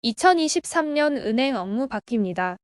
2023년 은행 업무 바뀝니다.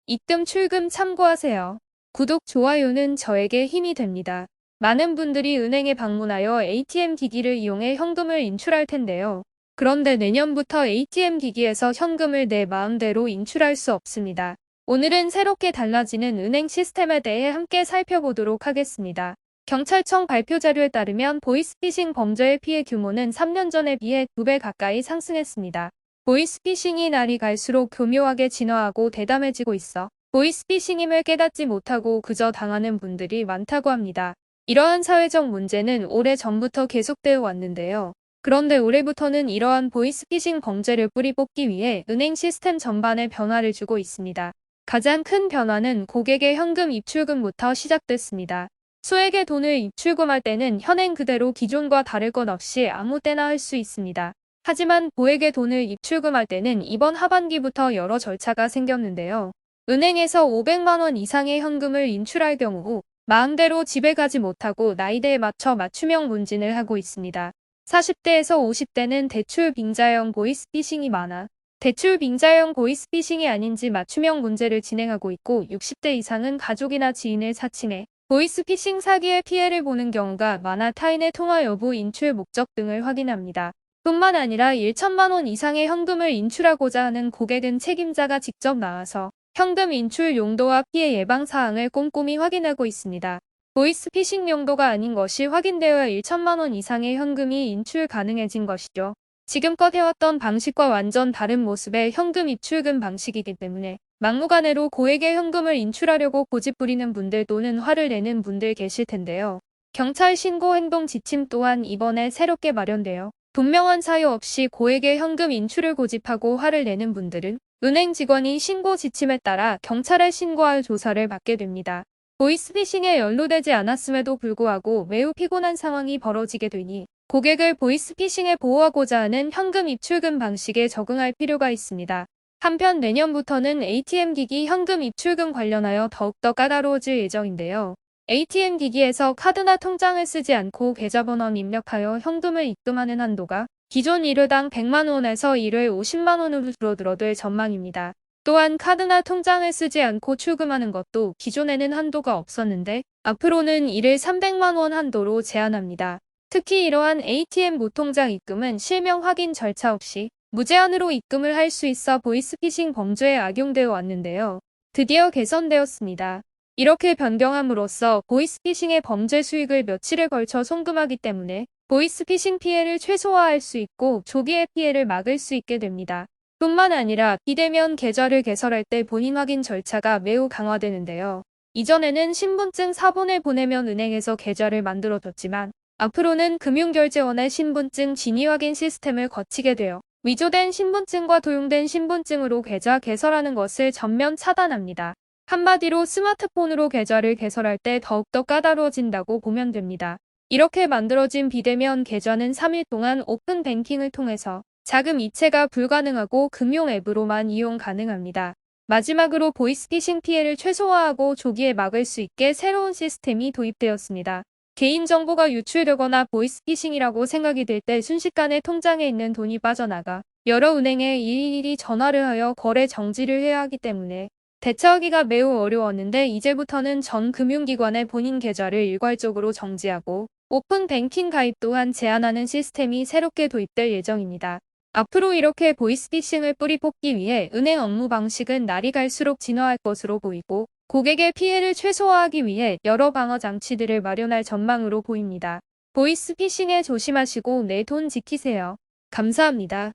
입금 출금 참고하세요. 구독, 좋아요는 저에게 힘이 됩니다. 많은 분들이 은행에 방문하여 ATM 기기를 이용해 현금을 인출할 텐데요. 그런데 내년부터 ATM 기기에서 현금을 내 마음대로 인출할 수 없습니다. 오늘은 새롭게 달라지는 은행 시스템에 대해 함께 살펴보도록 하겠습니다. 경찰청 발표 자료에 따르면 보이스피싱 범죄의 피해 규모는 3년 전에 비해 2배 가까이 상승했습니다. 보이스피싱이 날이 갈수록 교묘하게 진화하고 대담해지고 있어 보이스피싱임을 깨닫지 못하고 그저 당하는 분들이 많다고 합니다. 이러한 사회적 문제는 오래전부터 계속되어 왔는데요. 그런데 올해부터는 이러한 보이스피싱 범죄를 뿌리 뽑기 위해 은행 시스템 전반에 변화를 주고 있습니다. 가장 큰 변화는 고객의 현금 입출금부터 시작됐습니다. 소액의 돈을 입출금할 때는 현행 그대로 기존과 다를 것 없이 아무 때나 할 수 있습니다. 하지만 고액의 돈을 입출금할 때는 이번 하반기부터 여러 절차가 생겼는데요. 은행에서 500만 원 이상의 현금을 인출할 경우 마음대로 집에 가지 못하고 나이대에 맞춰 맞춤형 문진을 하고 있습니다. 40대에서 50대는 대출 빙자형 보이스피싱이 많아 대출 빙자형 보이스피싱이 아닌지 맞춤형 문제를 진행하고 있고 60대 이상은 가족이나 지인을 사칭해 보이스피싱 사기의 피해를 보는 경우가 많아 타인의 통화 여부, 인출 목적 등을 확인합니다. 뿐만 아니라 1천만 원 이상의 현금을 인출하고자 하는 고객은 책임자가 직접 나와서 현금 인출 용도와 피해 예방 사항을 꼼꼼히 확인하고 있습니다. 보이스피싱 용도가 아닌 것이 확인되어야 1천만 원 이상의 현금이 인출 가능해진 것이죠. 지금껏 해왔던 방식과 완전 다른 모습의 현금 입출금 방식이기 때문에 막무가내로 고액의 현금을 인출하려고 고집 부리는 분들 또는 화를 내는 분들 계실 텐데요. 경찰 신고 행동 지침 또한 이번에 새롭게 마련되어 분명한 사유 없이 고액의 현금 인출을 고집하고 화를 내는 분들은 은행 직원이 신고 지침에 따라 경찰에 신고할 조사를 받게 됩니다. 보이스피싱에 연루되지 않았음에도 불구하고 매우 피곤한 상황이 벌어지게 되니 고객을 보이스피싱에 보호하고자 하는 현금 입출금 방식에 적응할 필요가 있습니다. 한편 내년부터는 ATM 기기 현금 입출금 관련하여 더욱더 까다로워질 예정인데요. ATM 기기에서 카드나 통장을 쓰지 않고 계좌번호만 입력하여 현금을 입금하는 한도가 기존 1회당 100만 원에서 1회 50만 원으로 줄어들어될 전망입니다. 또한 카드나 통장을 쓰지 않고 출금하는 것도 기존에는 한도가 없었는데 앞으로는 1회 300만 원 한도로 제한합니다. 특히 이러한 ATM 무통장 입금은 실명 확인 절차 없이 무제한으로 입금을 할 수 있어 보이스피싱 범죄에 악용되어 왔는데요. 드디어 개선되었습니다. 이렇게 변경함으로써 보이스피싱의 범죄 수익을 며칠에 걸쳐 송금하기 때문에 보이스피싱 피해를 최소화할 수 있고 조기에 피해를 막을 수 있게 됩니다. 뿐만 아니라 비대면 계좌를 개설할 때 본인 확인 절차가 매우 강화되는데요. 이전에는 신분증 사본을 보내면 은행에서 계좌를 만들어줬지만 앞으로는 금융결제원의 신분증 진위 확인 시스템을 거치게 되어 위조된 신분증과 도용된 신분증으로 계좌 개설하는 것을 전면 차단합니다. 한마디로 스마트폰으로 계좌를 개설할 때 더욱더 까다로워진다고 보면 됩니다. 이렇게 만들어진 비대면 계좌는 3일 동안 오픈 뱅킹을 통해서 자금 이체가 불가능하고 금융 앱으로만 이용 가능합니다. 마지막으로 보이스피싱 피해를 최소화하고 조기에 막을 수 있게 새로운 시스템이 도입되었습니다. 개인정보가 유출되거나 보이스피싱이라고 생각이 들 때 순식간에 통장에 있는 돈이 빠져나가 여러 은행에 일일이 전화를 하여 거래 정지를 해야 하기 때문에 대처하기가 매우 어려웠는데 이제부터는 전 금융기관의 본인 계좌를 일괄적으로 정지하고 오픈 뱅킹 가입 또한 제한하는 시스템이 새롭게 도입될 예정입니다. 앞으로 이렇게 보이스피싱을 뿌리 뽑기 위해 은행 업무 방식은 날이 갈수록 진화할 것으로 보이고 고객의 피해를 최소화하기 위해 여러 방어 장치들을 마련할 전망으로 보입니다. 보이스피싱에 조심하시고 내 돈 지키세요. 감사합니다.